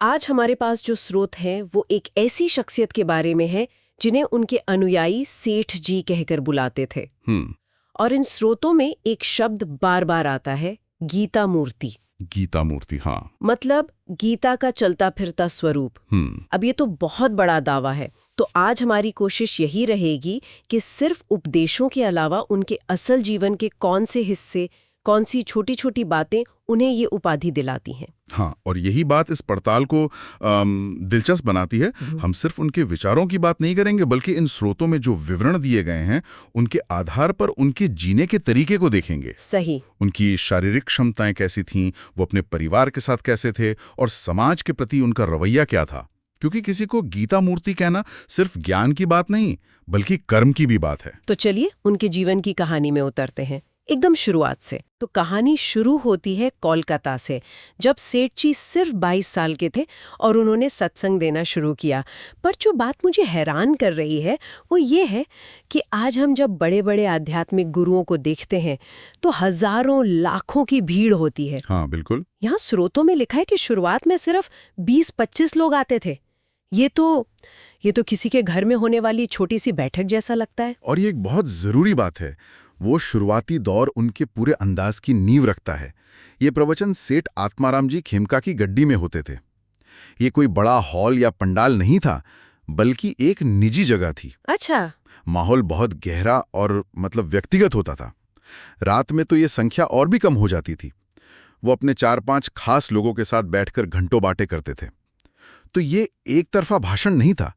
आज हमारे पास जो स्रोत हैं वो एक ऐसी शख्सियत के बारे में है जिन्हें उनके अनुयायी सेठ जी कहकर बुलाते थे। हम्म। और इन स्रोतों में एक शब्द बार बार आता है, गीता मूर्ति। गीता मूर्ति, हाँ। मतलब गीता का चलता फिरता स्वरूप। अब ये तो बहुत बड़ा दावा है, तो आज हमारी कोशिश यही रहेगी कि सिर्फ उपदेशों के अलावा उनके असल जीवन के कौन से हिस्से, कौन सी छोटी छोटी बातें उन्हें ये उपाधि दिलाती हैं। हाँ, और यही बात इस पड़ताल को दिलचस्प बनाती है। हम सिर्फ उनके विचारों की बात नहीं करेंगे, बल्कि इन स्रोतों में जो विवरण दिए गए हैं उनके आधार पर उनके जीने के तरीके को देखेंगे। सही। उनकी शारीरिक क्षमताएं कैसी थीं, वो अपने परिवार के साथ कैसे थे, और समाज के प्रति उनका रवैया क्या था। क्योंकि किसी को गीता मूर्ति कहना सिर्फ ज्ञान की बात नहीं, बल्कि कर्म की भी बात है। तो चलिए उनके जीवन की कहानी में उतरते हैं, एकदम शुरुआत से। तो कहानी शुरू होती है कोलकाता से, जब सेठ जी सिर्फ 22 साल के थे और उन्होंने सत्संग देना शुरू किया। पर जो बात मुझे हैरान कर रही है वो ये है कि आज हम जब बड़े बड़े आध्यात्मिक गुरुओं को देखते हैं तो हजारों लाखों की भीड़ होती है। हाँ, बिल्कुल। यहाँ स्रोतों में लिखा है कि शुरुआत में सिर्फ 20-25 लोग आते थे। ये तो किसी के घर में होने वाली छोटी सी बैठक जैसा लगता है। और ये एक बहुत जरूरी बात है, वो शुरुआती दौर उनके पूरे अंदाज की नींव रखता है। ये प्रवचन सेठ आत्माराम जी खेमका की गड्डी में होते थे। ये कोई बड़ा हॉल या पंडाल नहीं था, बल्कि एक निजी जगह थी। अच्छा। माहौल बहुत गहरा और व्यक्तिगत होता था। रात में तो ये संख्या और भी कम हो जाती थी। वो अपने 4-5 खास लोगों के साथ बैठकर घंटों बातें करते थे। तो ये एक तरफा भाषण नहीं था,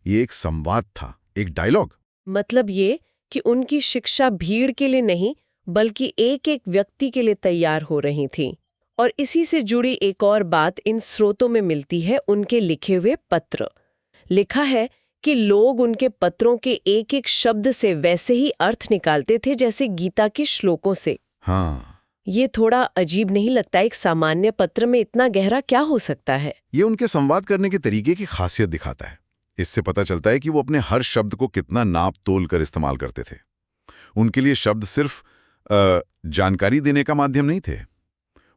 ये एक संवाद था, एक डायलॉग। मतलब ये कि उनकी शिक्षा भीड़ के लिए नहीं, बल्कि एक एक व्यक्ति के लिए तैयार हो रही थी। और इसी से जुड़ी एक और बात इन स्रोतों में मिलती है, उनके लिखे हुए पत्र। लिखा है कि लोग उनके पत्रों के एक एक शब्द से वैसे ही अर्थ निकालते थे जैसे गीता के श्लोकों से। हाँ, ये थोड़ा अजीब नहीं लगता? एक सामान्य पत्र में इतना गहरा क्या हो सकता है? ये उनके संवाद करने के तरीके की खासियत दिखाता है। इससे पता चलता है कि वो अपने हर शब्द को कितना नाप तोल कर इस्तेमाल करते थे। उनके लिए शब्द सिर्फ जानकारी देने का माध्यम नहीं थे,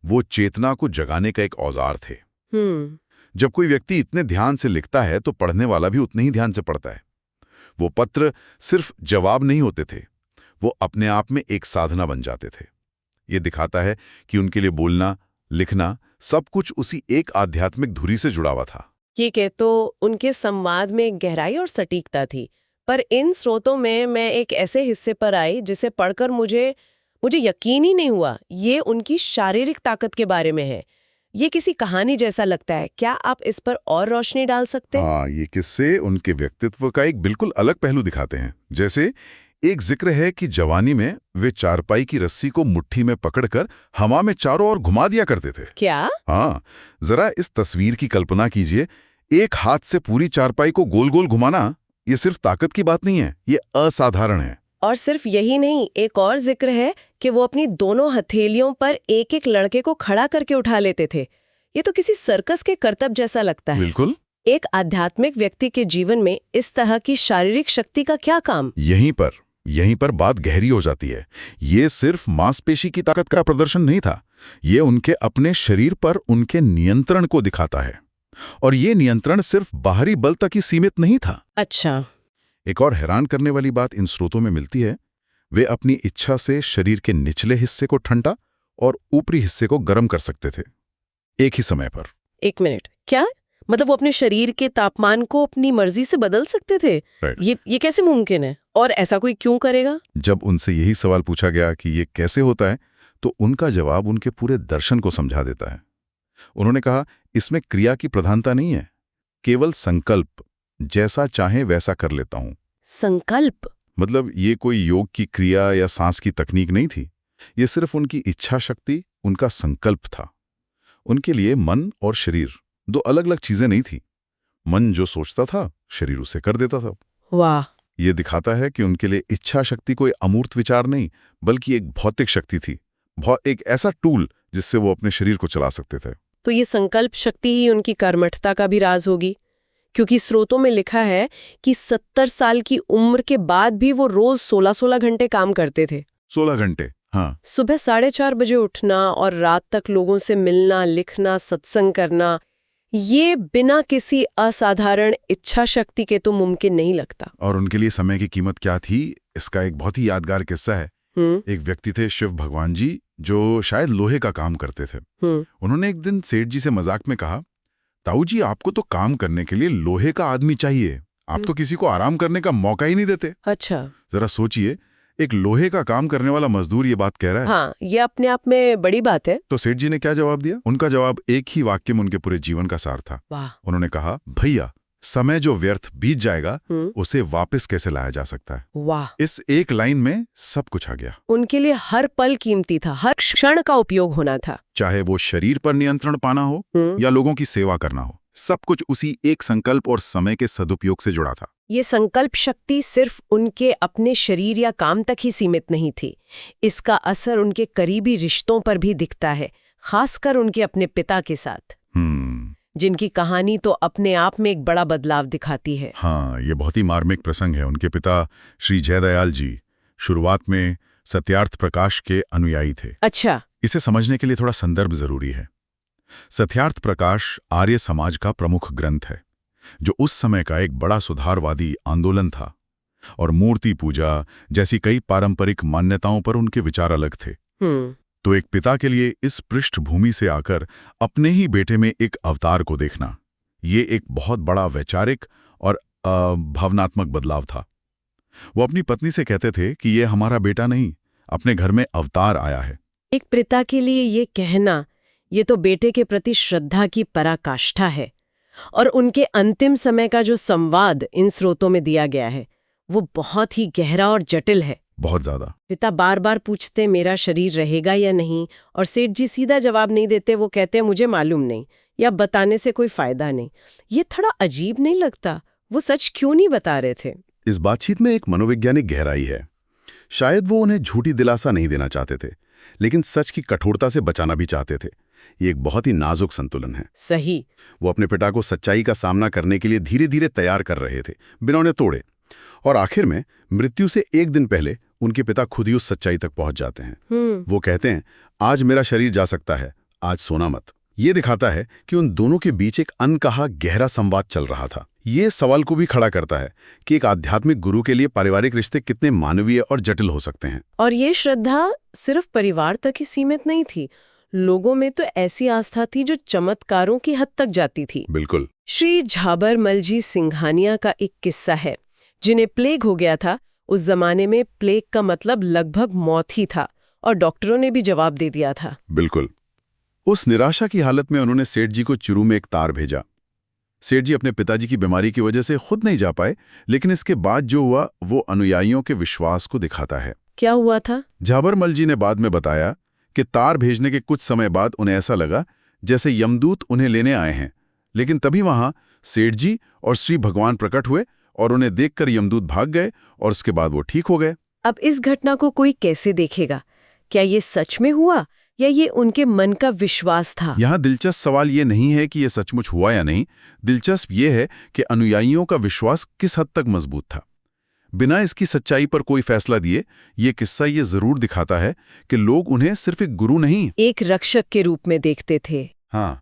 वो चेतना को जगाने का एक औजार थे। जब कोई व्यक्ति इतने ध्यान से लिखता है तो पढ़ने वाला भी उतने ही ध्यान से पढ़ता है। वो पत्र सिर्फ जवाब नहीं होते थे, वो अपने आप में एक साधना बन जाते थे। ये दिखाता है कि उनके लिए बोलना, लिखना, सब कुछ उसी एक आध्यात्मिक धुरी से जुड़ा हुआ था। ये कह तो उनके संवाद में गहराई और सटीकता थी। पर इन स्रोतों में मैं एक ऐसे हिस्से पर आई जिसे पढ़कर मुझे यकीन ही नहीं हुआ। ये उनकी शारीरिक ताकत के बारे में है। ये किसी कहानी जैसा लगता है। क्या आप इस पर और रोशनी डाल सकते हैं? हाँ, ये किस्से उनके व्यक्तित्व का एक बिल्कुल अलग पहलू दिखाते हैं। जैसे एक जिक्र है कि जवानी में वे चारपाई की रस्सी को मुट्ठी में पकड़कर हवा में चारों ओर घुमा दिया करते थे। क्या? हाँ, जरा इस तस्वीर की कल्पना कीजिए। एक हाथ से पूरी चारपाई को गोल गोल घुमाना, ये सिर्फ ताकत की बात नहीं है, ये असाधारण है। और सिर्फ यही नहीं, एक और जिक्र है कि वो अपनी दोनों हथेलियों पर एक एक लड़के को खड़ा करके उठा लेते थे। ये तो किसी सर्कस के करतब जैसा लगता है। बिल्कुल। एक आध्यात्मिक व्यक्ति के जीवन में इस तरह की शारीरिक शक्ति का क्या काम? यहीं पर बात गहरी हो जाती है। ये सिर्फ मांसपेशी की ताकत का प्रदर्शन नहीं था, ये उनके अपने शरीर पर उनके नियंत्रण को दिखाता है। और ये नियंत्रण सिर्फ बाहरी बल तक ही सीमित नहीं था। अच्छा। एक और हैरान करने वाली बात इन स्रोतों में मिलती है। वे अपनी इच्छा से शरीर के निचले हिस्से को ठंडा और ऊपरी हिस्से को गर्म कर सकते थे, एक ही समय पर। 1 मिनट, क्या मतलब वो अपने शरीर के तापमान को अपनी मर्जी से बदल सकते थे? ये कैसे मुमकिन है, और ऐसा कोई क्यों करेगा? जब उनसे यही सवाल पूछा गया कि ये कैसे होता है, तो उनका जवाब उनके पूरे दर्शन को समझा देता है। उन्होंने कहा, इसमें क्रिया की प्रधानता नहीं है, केवल संकल्प। जैसा चाहे वैसा कर लेता हूं। संकल्प? मतलब ये कोई योग की क्रिया या सांस की तकनीक नहीं थी, ये सिर्फ उनकी इच्छा शक्ति, उनका संकल्प था। उनके लिए मन और शरीर दो अलग अलग चीजें नहीं थी। मन जो सोचता था, शरीर उसे कर देता था। वाह। ये दिखाता है कि उनके लिए इच्छा शक्ति कोई अमूर्त विचार नहीं, बल्कि एक भौतिक शक्ति थी, एक ऐसा टूल जिससे वो अपने शरीर को चला सकते थे। तो ये संकल्प शक्ति ही उनकी कर्मठता का भी राज होगी, क्योंकि स्रोतों में लिखा है कि 70 साल की उम्र के बाद भी वो रोज 16-16 घंटे काम करते थे। 16 घंटे? हाँ। सुबह 4:30 बजे उठना और रात तक लोगों से मिलना, लिखना, सत्संग करना, ये बिना किसी असाधारण इच्छा शक्ति के तो मुमकिन नहीं लगता। और उनके लिए समय की कीमत क्या थी, इसका एक बहुत ही यादगार किस्सा है। एक व्यक्ति थे शिव भगवान जी, जो शायद लोहे का काम करते थे। उन्होंने एक दिन सेठ जी से मजाक में कहा, ताऊ जी आपको तो काम करने के लिए लोहे का आदमी चाहिए, आप तो किसी को आराम करने का मौका ही नहीं देते। अच्छा। जरा सोचिए, एक लोहे का काम करने वाला मजदूर ये बात कह रहा है। हाँ, ये अपने आप में बड़ी बात है। तो सेठ जी ने क्या जवाब दिया? उनका जवाब एक ही वाक्य में उनके पूरे जीवन का सार था। वाह। उन्होंने कहा, भैया समय जो व्यर्थ बीत जाएगा उसे वापस कैसे लाया जा सकता है। वाह। इस एक लाइन में सब कुछ आ गया। उनके लिए हर पल कीमती था, हर क्षण का उपयोग होना था। चाहे वो शरीर पर नियंत्रण पाना हो या लोगों की सेवा करना हो, सब कुछ उसी एक संकल्प और समय के सदुपयोग से जुड़ा था। ये संकल्प शक्ति सिर्फ उनके अपने शरीर या काम तक ही सीमित नहीं थी। इसका असर उनके करीबी रिश्तों पर भी दिखता है, खासकर उनके अपने पिता के साथ, जिनकी कहानी तो अपने आप में एक बड़ा बदलाव दिखाती है। हाँ, ये बहुत ही मार्मिक प्रसंग है। उनके पिता श्री जयदयाल जी शुरुआत में सत्यार्थ प्रकाश के अनुयायी थे। अच्छा। इसे समझने के लिए थोड़ा संदर्भ जरूरी है। सत्यार्थ प्रकाश आर्य समाज का प्रमुख ग्रंथ है, जो उस समय का एक बड़ा सुधारवादी आंदोलन था, और मूर्ति पूजा जैसी कई पारंपरिक मान्यताओं पर उनके विचार अलग थे। तो एक पिता के लिए इस पृष्ठभूमि से आकर अपने ही बेटे में एक अवतार को देखना, ये एक बहुत बड़ा वैचारिक और भावनात्मक बदलाव था। वो अपनी पत्नी से कहते थे कि ये हमारा बेटा नहीं, अपने घर में अवतार आया है। एक पिता के लिए ये कहना, ये तो बेटे के प्रति श्रद्धा की पराकाष्ठा है। और उनके अंतिम समय का जो संवाद इन स्रोतों में दिया गया है, वो बहुत ही गहरा और जटिल है। बहुत ज्यादा। पिता बार बार पूछते मेरा शरीर रहेगा या नहीं, और सेठ जी सीधा जवाब नहीं देते। वो कहते हैं मुझे मालूम नहीं, या बताने से कोई फायदा नहीं। ये थोड़ा अजीब नहीं लगता? वो सच क्यों नहीं बता रहे थे? इस बातचीत में एक मनोवैज्ञानिक गहराई है। शायद वो उन्हें झूठी दिलासा नहीं देना चाहते थे, लेकिन सच की कठोरता से बचाना भी चाहते थे। ये एक बहुत ही नाजुक संतुलन है। सही। वो अपने पिता को सच्चाई का सामना करने के लिए धीरे धीरे तैयार कर रहे थे, बिना उन्हें तोड़े। और आखिर में मृत्यु से एक दिन पहले उनके पिता खुद ही उस सच्चाई तक पहुंच जाते हैं। वो कहते हैं, आज मेरा शरीर जा सकता है, आज सोना मत। ये दिखाता है कि उन दोनों के बीच एक अनकहा गहरा संवाद चल रहा था। ये सवाल को भी खड़ा करता है कि एक आध्यात्मिक गुरु के लिए पारिवारिक रिश्ते कितने मानवीय और जटिल हो सकते हैं। और ये श्रद्धा सिर्फ परिवार तक ही सीमित नहीं थी। लोगों में तो ऐसी आस्था थी जो चमत्कारों की हद तक जाती थी। बिल्कुल। श्री झाबरमल जी सिंघानिया का एक किस्सा है, जिन्हें प्लेग हो गया था। उस जमाने में प्लेग का मतलब लगभग मौत ही था, और डॉक्टरों ने भी जवाब दे दिया था। बिल्कुल। उस निराशा की हालत में उन्होंने सेठ जी को चुरू में एक तार भेजा। सेठ जी अपने पिताजी की बीमारी की वजह से खुद नहीं जा पाए, लेकिन इसके बाद जो हुआ वो अनुयायियों के विश्वास को दिखाता है। क्या हुआ था? झाबरमल जी ने बाद में बताया कि तार भेजने के कुछ समय बाद उन्हें ऐसा लगा जैसे यमदूत उन्हें लेने आए हैं, लेकिन तभी वहां सेठ जी और श्री भगवान प्रकट हुए और उन्हें देखकर यमदूत भाग गए, और उसके बाद वो ठीक हो गए। अब इस घटना को कोई कैसे देखेगा? क्या ये सच में हुआ या ये उनके मन का विश्वास था? यहाँ दिलचस्प सवाल ये नहीं है कि ये सचमुच हुआ या नहीं, दिलचस्प ये है कि अनुयायियों का विश्वास किस हद तक मजबूत था। बिना इसकी सच्चाई पर कोई फैसला दिए, ये किस्सा ये जरूर दिखाता है कि लोग उन्हें सिर्फ एक गुरु नहीं, एक रक्षक के रूप में देखते थे। हाँ,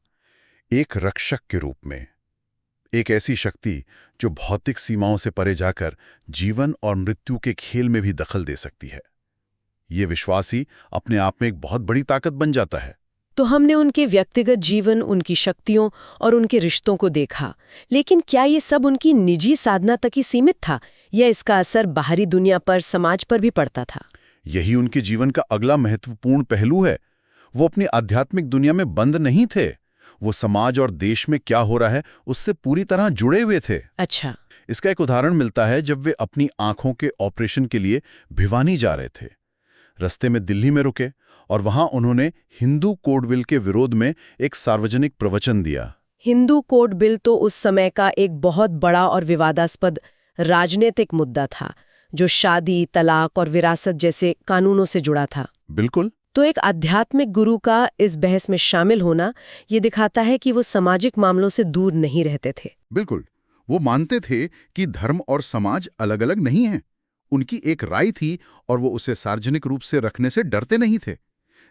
एक रक्षक के रूप में, एक ऐसी शक्ति जो भौतिक सीमाओं से परे जाकर जीवन और मृत्यु के खेल में भी दखल दे सकती है। ये विश्वास ही अपने आप में एक बहुत बड़ी ताकत बन जाता है। तो हमने उनके व्यक्तिगत जीवन, उनकी शक्तियों और उनके रिश्तों को देखा, लेकिन क्या ये सब उनकी निजी साधना तक ही सीमित था, या इसका असर बाहरी दुनिया पर, समाज पर भी पड़ता था? यही उनके जीवन का अगला महत्वपूर्ण पहलू है। वो अपनी आध्यात्मिक दुनिया में बंद नहीं थे, वो समाज और देश में क्या हो रहा है उससे पूरी तरह जुड़े हुए थे। अच्छा। इसका एक उदाहरण मिलता है जब वे अपनी आंखों के ऑपरेशन के लिए भिवानी जा रहे थे। रास्ते में दिल्ली में रुके और वहां उन्होंने हिंदू कोड बिल के विरोध में एक सार्वजनिक प्रवचन दिया। हिंदू कोड बिल तो उस समय का एक बहुत बड़ा और विवादास्पद राजनीतिक मुद्दा था, जो शादी, तलाक और विरासत जैसे कानूनों से जुड़ा था। बिल्कुल। तो एक आध्यात्मिक गुरु का इस बहस में शामिल होना ये दिखाता है कि वो सामाजिक मामलों से दूर नहीं रहते थे। बिल्कुल। वो मानते थे कि धर्म और समाज अलग अलग नहीं हैं। उनकी एक राय थी और वो उसे सार्वजनिक रूप से रखने से डरते नहीं थे।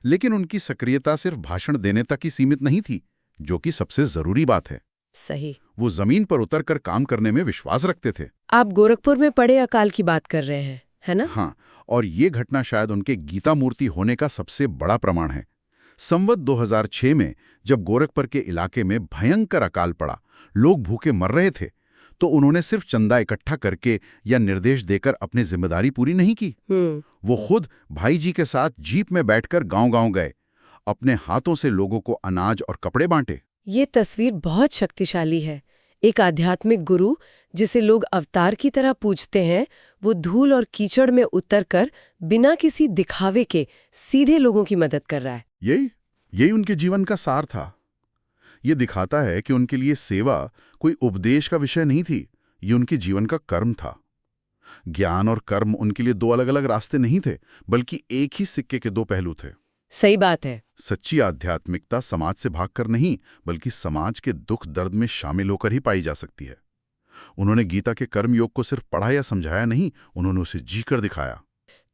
लेकिन उनकी सक्रियता सिर्फ भाषण देने तक ही सीमित नहीं थी, जो कि सबसे जरूरी बात है। सही। वो जमीन पर उतरकर काम करने में विश्वास रखते थे। आप गोरखपुर में पड़े अकाल की बात कर रहे हैं, है ना? हाँ, और ये घटना शायद उनके गीता मूर्ति होने का सबसे बड़ा प्रमाण है। संवत 2006 में जब गोरखपुर के इलाके में भयंकर अकाल पड़ा, लोग भूखे मर रहे थे, तो उन्होंने सिर्फ चंदा इकट्ठा करके या निर्देश देकर अपनी जिम्मेदारी पूरी नहीं की। वो खुद भाई जी के साथ जीप में बैठकर गांव-गांव गए, अपने हाथों से लोगों को अनाज और कपड़े बांटे। ये तस्वीर बहुत शक्तिशाली है। एक आध्यात्मिक गुरु जिसे लोग अवतार की तरह पूजते हैं, वो धूल और कीचड़ में उतरकर बिना किसी दिखावे के सीधे लोगों की मदद कर रहा है। यही उनके जीवन का सार था। ये दिखाता है कि उनके लिए सेवा कोई उपदेश का विषय नहीं थी, ये उनके जीवन का कर्म था। ज्ञान और कर्म उनके लिए दो अलग-अलग रास्ते नहीं थे, बल्कि एक ही सिक्के के दो पहलू थे। सही बात है। सच्ची आध्यात्मिकता समाज से भागकर नहीं, बल्कि समाज के दुख दर्द में शामिल होकर ही पाई जा सकती है। उन्होंने गीता के कर्म योग को सिर्फ पढ़ा या समझाया नहीं, उन्होंने उसे जीकर दिखाया।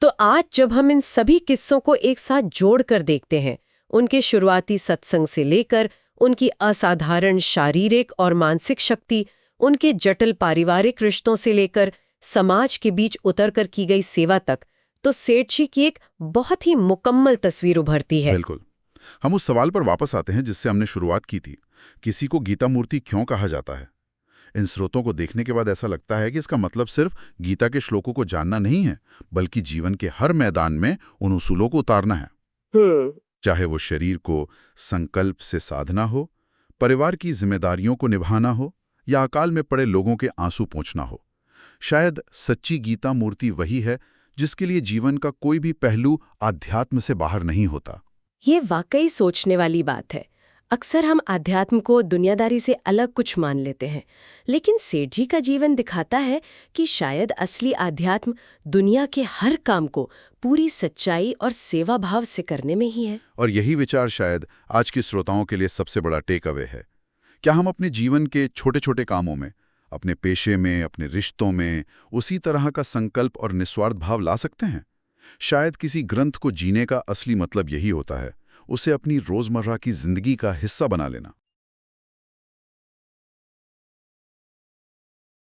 तो आज जब हम इन सभी किस्सों को एक साथ जोड़कर देखते हैं, उनके शुरुआती सत्संग से लेकर उनकी असाधारण शारीरिक और मानसिक शक्ति, उनके जटिल पारिवारिक रिश्तों से लेकर समाज के बीच उतरकर की गई सेवा तक, तो सेठ जी की एक बहुत ही मुकम्मल तस्वीर उभरती है। बिल्कुल। हम उस सवाल पर वापस आते हैं जिससे हमने शुरुआत की थी, किसी को गीता मूर्ति क्यों कहा जाता है? इन स्रोतों को देखने के बाद ऐसा लगता है कि इसका मतलब सिर्फ गीता के श्लोकों को जानना नहीं है, बल्कि जीवन के हर मैदान में उन उसूलों को उतारना है। चाहे वो शरीर को संकल्प से साधना हो, परिवार की जिम्मेदारियों को निभाना हो, या अकाल में पड़े लोगों के आंसू पोंछना हो। शायद सच्ची गीता मूर्ति वही है जिसके लिए जीवन का कोई भी पहलू आध्यात्म से बाहर नहीं होता। ये वाकई सोचने वाली बात है। अक्सर हम आध्यात्म को दुनियादारी से अलग कुछ मान लेते हैं, लेकिन सेठ जी का जीवन दिखाता है कि शायद असली आध्यात्म दुनिया के हर काम को पूरी सच्चाई और सेवा भाव से करने में ही है। और यही विचार शायद आज के श्रोताओं के लिए सबसे बड़ा टेक अवे है। क्या हम अपने जीवन के छोटे छोटे कामों में, अपने पेशे में, अपने रिश्तों में उसी तरह का संकल्प और निस्वार्थ भाव ला सकते हैं? शायद किसी ग्रंथ को जीने का असली मतलब यही होता है, उसे अपनी रोजमर्रा की जिंदगी का हिस्सा बना लेना।